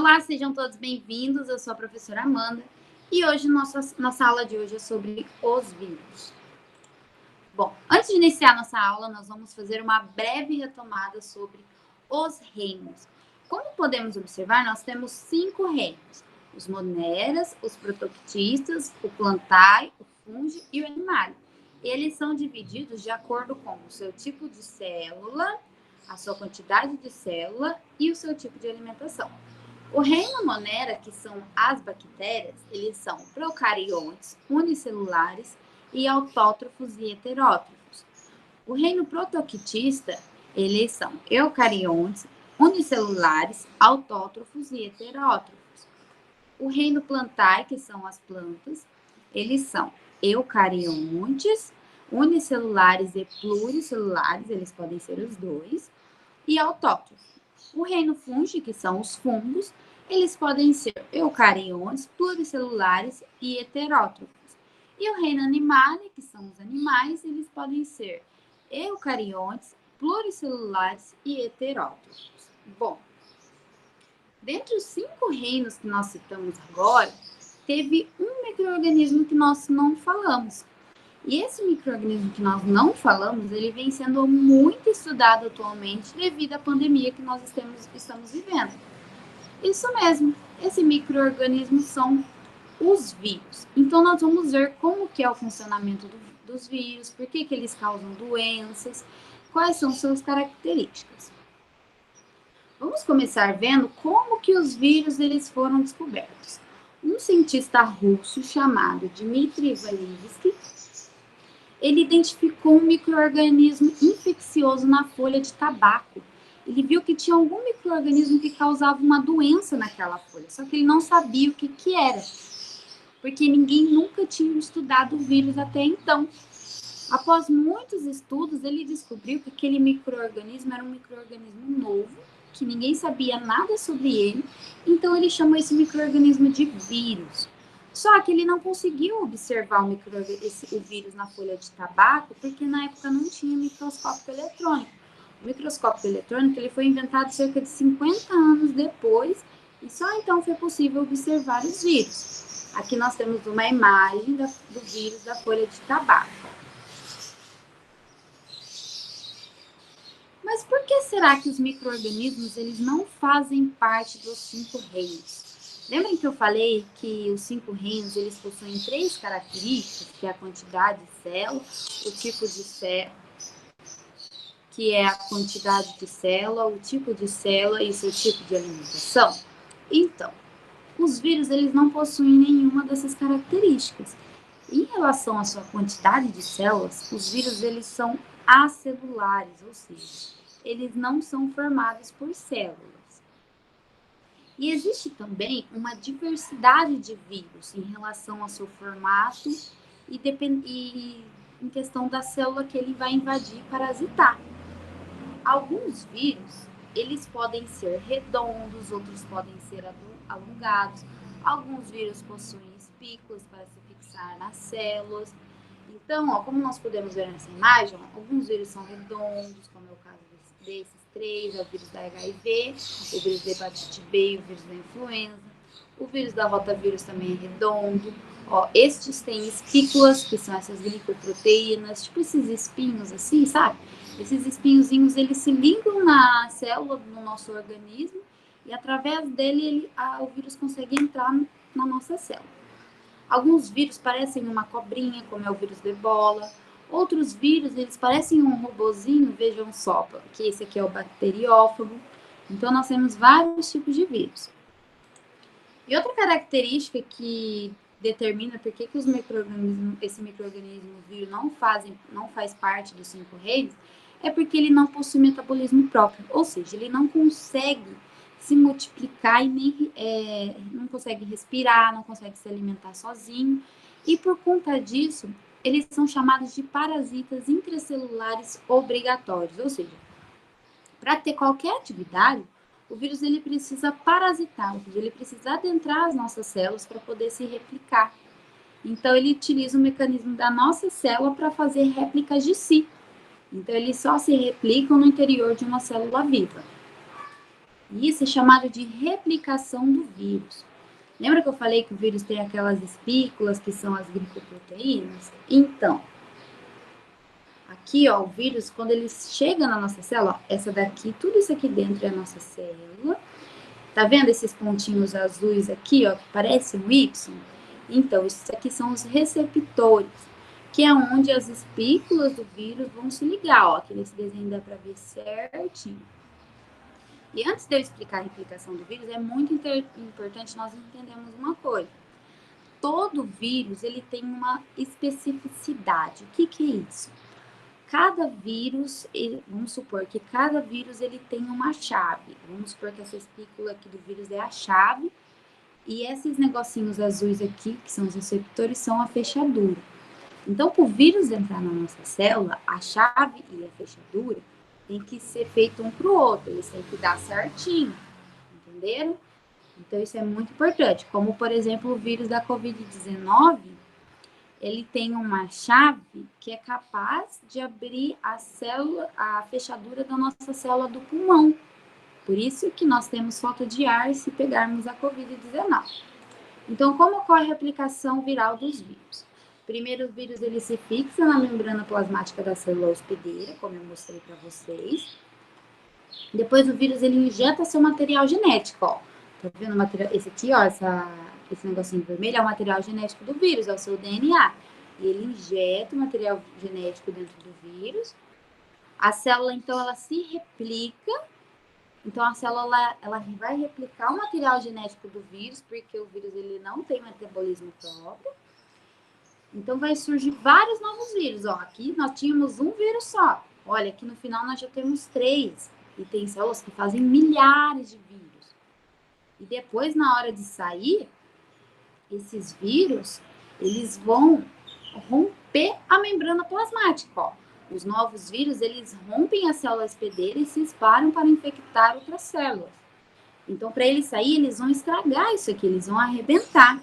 Olá, sejam todos bem-vindos. Eu sou a professora Amanda e hoje nossa aula de hoje é sobre os vírus. Bom, antes de iniciar nossa aula, nós vamos fazer uma breve retomada sobre os reinos. Como podemos observar, nós temos 5 reinos: os moneras, os protoctistas, o plantae, o fungi e o animalia. Eles são divididos de acordo com o seu tipo de célula, a sua quantidade de célula e o seu tipo de alimentação. O reino monera, que são as bactérias, eles são procariontes, unicelulares e autótrofos e heterótrofos. O reino protoctista, eles são eucariontes, unicelulares, autótrofos e heterótrofos. O reino plantae, que são as plantas, eles são eucariontes, unicelulares e pluricelulares, eles podem ser os dois, e autótrofos. O reino fungi, que são os fungos, eles podem ser eucariontes, pluricelulares e heterótrofos. E o reino animalia, que são os animais, eles podem ser eucariontes, pluricelulares e heterótrofos. Bom, dentre os 5 reinos que nós citamos agora, teve um micro-organismo que nós não falamos. E esse micro-organismo que nós não falamos, ele vem sendo muito estudado atualmente devido à pandemia que nós estamos vivendo. Isso mesmo, esse micro-organismo são os vírus. Então, nós vamos ver como que é o funcionamento dos vírus, por que eles causam doenças, quais são suas características. Vamos começar vendo como que os vírus eles foram descobertos. Um cientista russo chamado Dmitry Ivanivsky, ele identificou um micro-organismo infeccioso na folha de tabaco. Ele viu que tinha algum micro-organismo que causava uma doença naquela folha, só que ele não sabia o que era, porque ninguém nunca tinha estudado o vírus até então. Após muitos estudos, ele descobriu que aquele micro-organismo era um micro-organismo novo, que ninguém sabia nada sobre ele, então ele chamou esse micro-organismo de vírus. Só que ele não conseguiu observar o vírus na folha de tabaco, porque na época não tinha microscópio eletrônico. O microscópio eletrônico ele foi inventado cerca de 50 anos depois, e só então foi possível observar os vírus. Aqui nós temos uma imagem do vírus da folha de tabaco. Mas por que será que os micro-organismos eles não fazem parte dos 5 reinos? Lembrem que eu falei que os 5 reinos eles possuem 3 características, que é a quantidade de célula, o tipo de célula, que é a quantidade de célula, o tipo de célula e o seu tipo de alimentação? Então, os vírus eles não possuem nenhuma dessas características. Em relação à sua quantidade de células, os vírus eles são acelulares, ou seja, eles não são formados por células. E existe também uma diversidade de vírus em relação ao seu formato e em questão da célula que ele vai invadir e parasitar. Alguns vírus, eles podem ser redondos, outros podem ser alongados. Alguns vírus possuem espículas para se fixar nas células. Então, como nós podemos ver nessa imagem, alguns vírus são redondos, como é o caso desses 3, é o vírus da HIV, o vírus da hepatite B e o vírus da influenza. O vírus da rotavírus também é redondo. Estes têm espículas, que são essas glicoproteínas, tipo esses espinhos assim, sabe? Esses espinhozinhos, eles se ligam na célula do nosso organismo e através dele o vírus consegue entrar na nossa célula. Alguns vírus parecem uma cobrinha, como é o vírus da ebola. Outros vírus, eles parecem um robozinho, vejam só, que esse aqui é o bacteriófago. Então, nós temos vários tipos de vírus. E outra característica que determina por que esse micro-organismo vírus não faz parte dos 5 reinos, é porque ele não possui metabolismo próprio, ou seja, ele não consegue se multiplicar e nem não consegue respirar, não consegue se alimentar sozinho, e por conta disso, eles são chamados de parasitas intracelulares obrigatórios, ou seja, para ter qualquer atividade, o vírus ele precisa parasitar, ou seja, ele precisa adentrar as nossas células para poder se replicar. Então, ele utiliza o mecanismo da nossa célula para fazer réplicas de si. Então, eles só se replicam no interior de uma célula viva. E isso é chamado de replicação do vírus. Lembra que eu falei que o vírus tem aquelas espículas que são as glicoproteínas? Então, aqui, ó, o vírus, quando ele chega na nossa célula, ó, essa daqui, tudo isso aqui dentro é a nossa célula. Tá vendo esses pontinhos azuis aqui, ó, que parecem um Y? Então, isso aqui são os receptores, que é onde as espículas do vírus vão se ligar, ó. Aqui nesse desenho dá para ver certinho. E antes de eu explicar a replicação do vírus, é muito importante nós entendermos uma coisa. Todo vírus, ele tem uma especificidade. O que é isso? Cada vírus, vamos supor que cada vírus ele tem uma chave. Vamos supor que essa espícula aqui do vírus é a chave e esses negocinhos azuis aqui, que são os receptores, são a fechadura. Então, para o vírus entrar na nossa célula, a chave e a fechadura tem que ser feito um para o outro, eles têm que dar certinho, entenderam? Então, isso é muito importante. Como, por exemplo, o vírus da Covid-19, ele tem uma chave que é capaz de abrir a célula, a fechadura da nossa célula do pulmão. Por isso que nós temos falta de ar se pegarmos a Covid-19. Então, como ocorre a replicação viral dos vírus? Primeiro, o vírus ele se fixa na membrana plasmática da célula hospedeira, como eu mostrei para vocês. Depois, o vírus ele injeta seu material genético, ó. Tá vendo o material? Esse aqui, ó, esse negocinho vermelho é o material genético do vírus, é o seu DNA. E ele injeta o material genético dentro do vírus. A célula, então, ela se replica. Então, a célula, ela vai replicar o material genético do vírus, porque o vírus, ele não tem metabolismo próprio. Então, vai surgir vários novos vírus, ó. Aqui nós tínhamos um vírus só. Olha, aqui no final nós já temos 3. E tem células que fazem milhares de vírus. E depois, na hora de sair, esses vírus, eles vão romper a membrana plasmática, ó. Os novos vírus, eles rompem a célula hospedeira e se espalham para infectar outras células. Então, para eles sair, eles vão estragar isso aqui, eles vão arrebentar.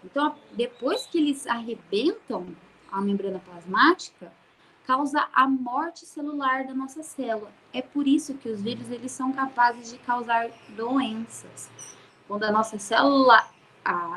Então, depois que eles arrebentam a membrana plasmática, causa a morte celular da nossa célula. É por isso que os vírus, eles são capazes de causar doenças. Quando a nossa célula,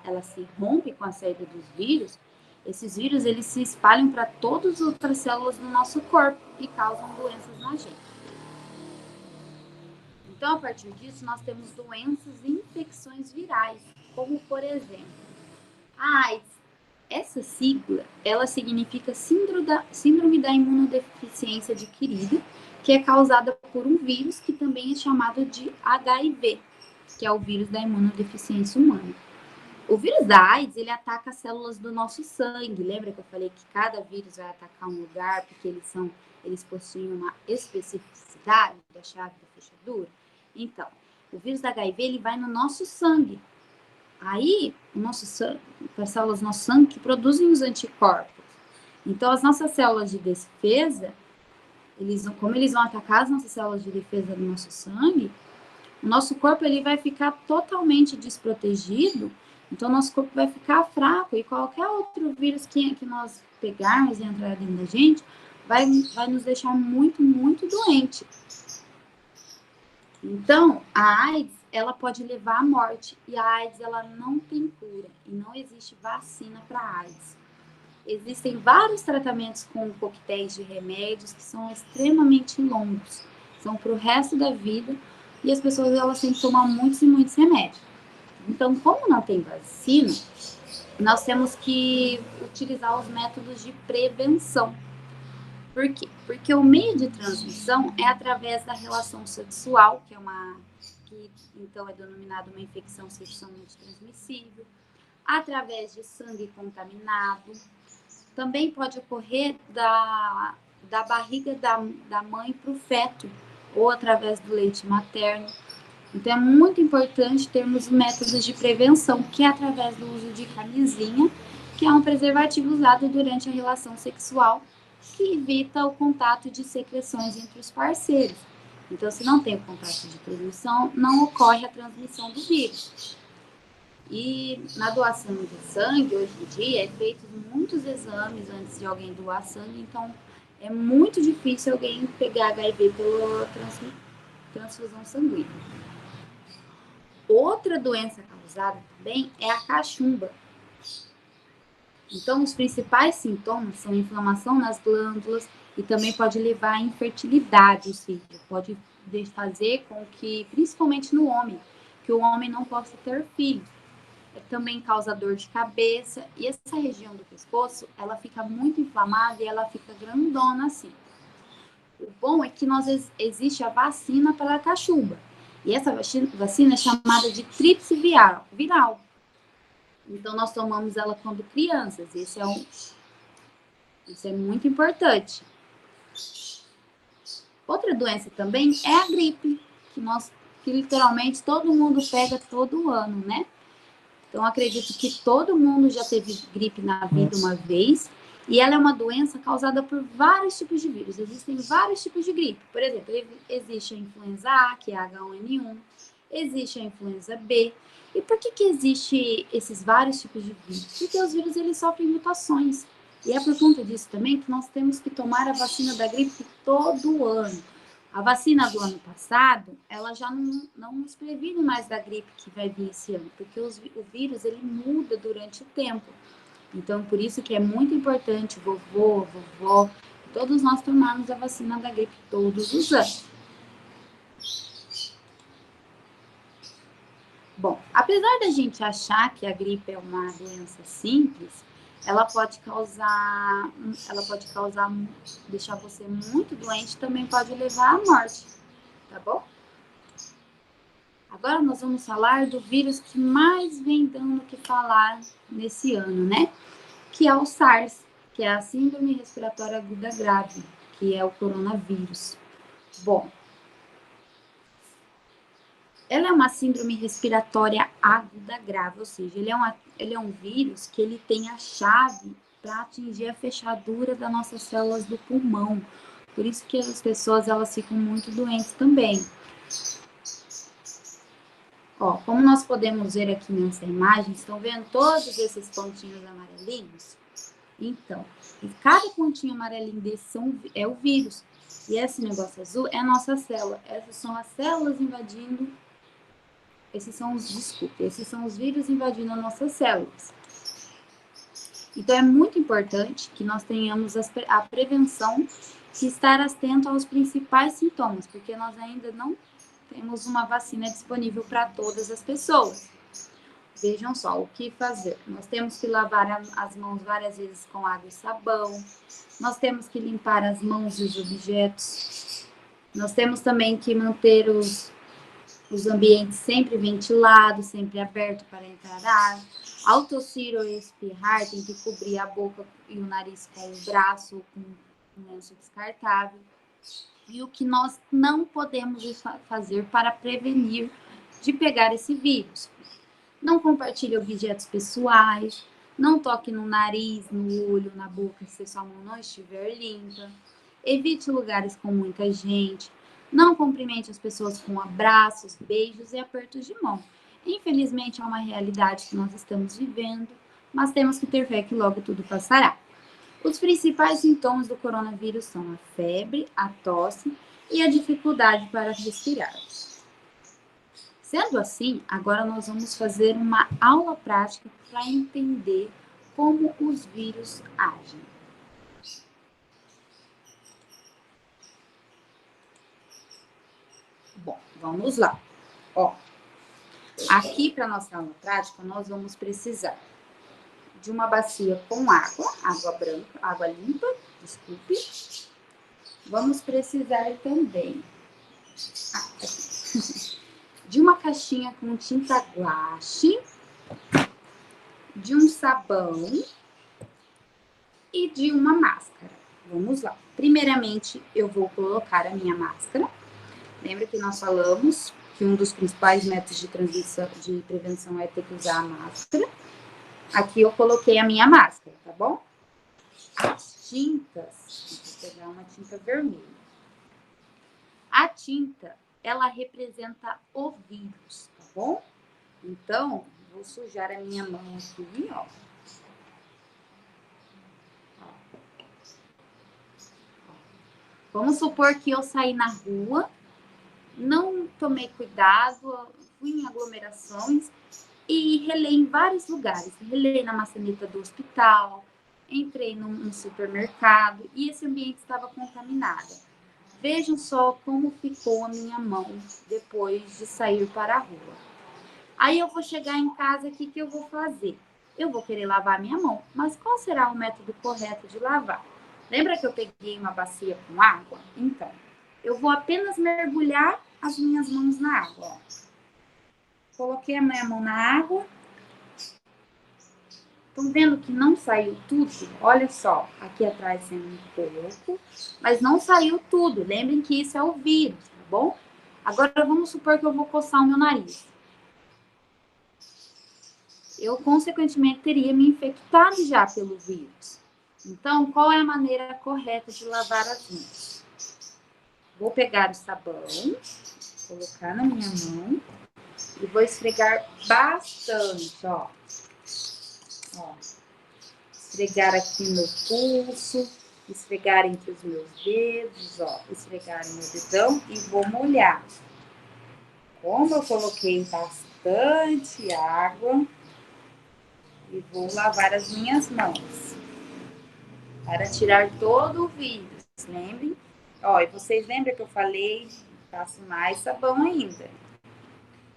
ela se rompe com a saída dos vírus, esses vírus, eles se espalham para todas as outras células do nosso corpo e causam doenças na gente. Então, a partir disso, nós temos doenças e infecções virais, como, por exemplo, a AIDS. Essa sigla, ela significa síndrome da imunodeficiência adquirida, que é causada por um vírus que também é chamado de HIV, que é o vírus da imunodeficiência humana. O vírus da AIDS, ele ataca as células do nosso sangue. Lembra que eu falei que cada vírus vai atacar um lugar, porque eles possuem uma especificidade da chave da fechadura? Então, o vírus da HIV, ele vai no nosso sangue. Aí, as células do nosso sangue que produzem os anticorpos. Então, as nossas células de defesa, como eles vão atacar as nossas células de defesa do nosso sangue, o nosso corpo ele vai ficar totalmente desprotegido. Então, nosso corpo vai ficar fraco e qualquer outro vírus que nós pegarmos e entrar dentro da gente vai nos deixar muito, muito doente. Então, a AIDS, ela pode levar à morte e a AIDS, ela não tem cura e não existe vacina para a AIDS. Existem vários tratamentos com coquetéis de remédios que são extremamente longos, são para o resto da vida e as pessoas elas têm que tomar muitos e muitos remédios. Então, como não tem vacina, nós temos que utilizar os métodos de prevenção. Por quê? Porque o meio de transmissão é através da relação sexual, que então é denominada uma infecção sexualmente transmissível, através de sangue contaminado, também pode ocorrer da barriga da mãe para o feto, ou através do leite materno. Então, é muito importante termos métodos de prevenção, que é através do uso de camisinha, que é um preservativo usado durante a relação sexual, que evita o contato de secreções entre os parceiros. Então, se não tem o contato de transmissão, não ocorre a transmissão do vírus. E na doação de sangue, hoje em dia, é feitos muitos exames antes de alguém doar sangue, então é muito difícil alguém pegar HIV transfusão sanguínea. Outra doença causada também é a cachumba. Então, os principais sintomas são inflamação nas glândulas e também pode levar à infertilidade, ou seja, pode fazer com que, principalmente no homem, que o homem não possa ter filho. Também causa dor de cabeça e essa região do pescoço, ela fica muito inflamada e ela fica grandona assim. O bom é que existe a vacina para a cachumba. E essa vacina é chamada de tríplice viral. Então, nós tomamos ela quando crianças. Isso é muito importante. Outra doença também é a gripe, que literalmente todo mundo pega todo ano, né? Então, acredito que todo mundo já teve gripe na vida uma vez. E ela é uma doença causada por vários tipos de vírus. Existem vários tipos de gripe. Por exemplo, existe a influenza A, que é a H1N1. Existe a influenza B. E por que existe esses vários tipos de vírus? Porque os vírus, eles sofrem mutações. E é por conta disso também que nós temos que tomar a vacina da gripe todo ano. A vacina do ano passado, ela já não nos previne mais da gripe que vai vir esse ano, porque o vírus, ele muda durante o tempo. Então, por isso que é muito importante vovô, vovó, todos nós tomarmos a vacina da gripe todos os anos. Bom, apesar da gente achar que a gripe é uma doença simples, ela pode deixar você muito doente, também pode levar à morte, tá bom? Agora nós vamos falar do vírus que mais vem dando o que falar nesse ano, né? Que é o SARS, que é a Síndrome Respiratória Aguda Grave, que é o coronavírus. Bom, ela é uma síndrome respiratória aguda grave, ou seja, ele é um vírus que ele tem a chave para atingir a fechadura das nossas células do pulmão. Por isso que as pessoas, elas ficam muito doentes também. Ó, como nós podemos ver aqui nessa imagem, estão vendo todos esses pontinhos amarelinhos? Então, cada pontinho amarelinho desse é o vírus. E esse negócio azul é a nossa célula. Essas são as células invadindo. Esses são os vírus invadindo as nossas células. Então, é muito importante que nós tenhamos a prevenção e estar atento aos principais sintomas, porque nós ainda não temos uma vacina disponível para todas as pessoas. Vejam só o que fazer. Nós temos que lavar as mãos várias vezes com água e sabão. Nós temos que limpar as mãos e os objetos. Nós temos também que manter os ambientes sempre ventilados, sempre abertos para entrar ar. Ao tossir ou espirrar, tem que cobrir a boca e o nariz com o braço ou com um lenço descartável. E o que nós não podemos fazer para prevenir de pegar esse vírus? Não compartilhe objetos pessoais, não toque no nariz, no olho, na boca se sua mão não estiver limpa. Evite lugares com muita gente. Não cumprimente as pessoas com abraços, beijos e apertos de mão. Infelizmente, é uma realidade que nós estamos vivendo, mas temos que ter fé que logo tudo passará. Os principais sintomas do coronavírus são a febre, a tosse e a dificuldade para respirar. Sendo assim, agora nós vamos fazer uma aula prática para entender como os vírus agem. Bom, vamos lá. Ó, aqui para nossa aula prática, nós vamos precisar de uma bacia com água branca, água limpa, desculpe. Vamos precisar também de uma caixinha com tinta guache, de um sabão e de uma máscara. Vamos lá. Primeiramente, eu vou colocar a minha máscara. Lembra que nós falamos que um dos principais métodos de prevenção é ter que usar a máscara. Aqui eu coloquei a minha máscara, tá bom? As tintas, vou pegar uma tinta vermelha. A tinta, ela representa o vírus, tá bom? Então, vou sujar a minha mão aqui, ó. Vamos supor que eu saí na rua não tomei cuidado, fui em aglomerações e relei em vários lugares. Relei na maçaneta do hospital, entrei num supermercado e esse ambiente estava contaminado. Vejam só como ficou a minha mão depois de sair para a rua. Aí eu vou chegar em casa, o que eu vou fazer? Eu vou querer lavar minha mão, mas qual será o método correto de lavar? Lembra que eu peguei uma bacia com água? Então, eu vou apenas mergulhar as minhas mãos na água. Ó. Coloquei a minha mão na água. Estão vendo que não saiu tudo? Olha só, aqui atrás tem um pouco, mas não saiu tudo. Lembrem que isso é o vírus, tá bom? Agora vamos supor que eu vou coçar o meu nariz. Eu, consequentemente, teria me infectado já pelo vírus. Então, qual é a maneira correta de lavar as mãos? Vou pegar o sabão, colocar na minha mão e vou esfregar bastante, ó. Esfregar aqui no pulso, esfregar entre os meus dedos, ó. Esfregar no meu dedão e vou molhar. Como eu coloquei bastante água, e vou lavar as minhas mãos para tirar todo o vírus, lembrem? Ó, e vocês lembram que eu falei, faço mais sabão ainda.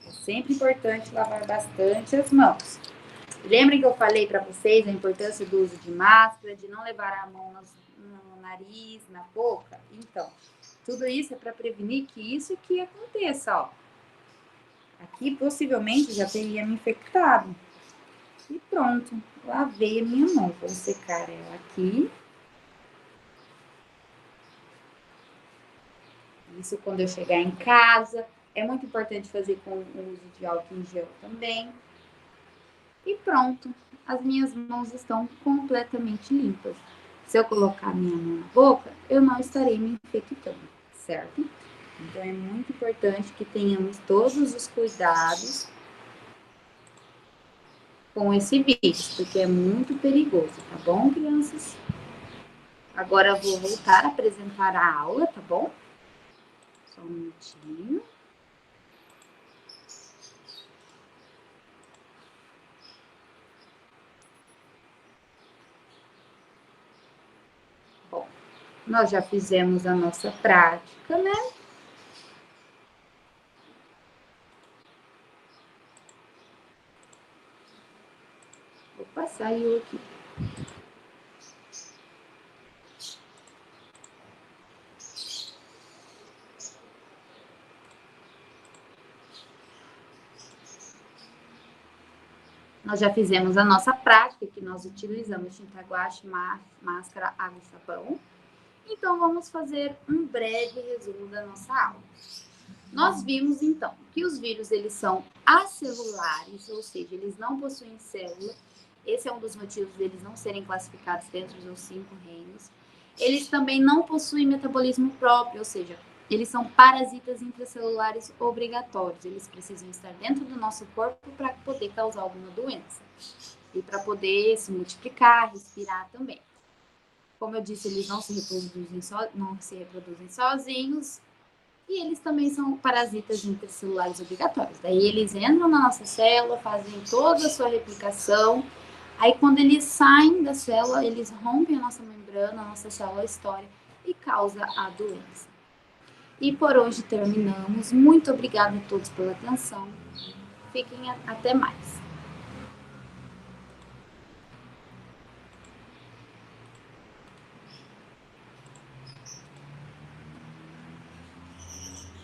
É sempre importante lavar bastante as mãos. Lembrem que eu falei para vocês a importância do uso de máscara, de não levar a mão no nariz, na boca? Então, tudo isso é para prevenir que isso aqui aconteça, ó. Aqui possivelmente já teria me infectado. E pronto, lavei a minha mão. Vou secar ela aqui. Isso quando eu chegar em casa. É muito importante fazer com o uso de álcool em gel também. E pronto, as minhas mãos estão completamente limpas. Se eu colocar minha mão na boca, eu não estarei me infectando, certo? Então é muito importante que tenhamos todos os cuidados com esse vírus, porque é muito perigoso, tá bom, crianças? Agora eu vou voltar a apresentar a aula, tá bom? Só um minutinho. Bom, nós já fizemos a nossa prática, né? Opa, saiu aqui. Nós já fizemos a nossa prática, que nós utilizamos tinta guache, máscara, água e sabão. Então, vamos fazer um breve resumo da nossa aula. Nós vimos, então, que os vírus, eles são acelulares, ou seja, eles não possuem célula. Esse é um dos motivos deles não serem classificados dentro dos 5 reinos. Eles também não possuem metabolismo próprio, ou seja, eles são parasitas intracelulares obrigatórios. Eles precisam estar dentro do nosso corpo para poder causar alguma doença. E para poder se multiplicar, respirar também. Como eu disse, eles não se reproduzem sozinhos. E eles também são parasitas intracelulares obrigatórios. Daí eles entram na nossa célula, fazem toda a sua replicação. Aí quando eles saem da célula, eles rompem a nossa membrana, a nossa célula história e causa a doença. E por hoje terminamos. Muito obrigada a todos pela atenção. Fiquem até mais.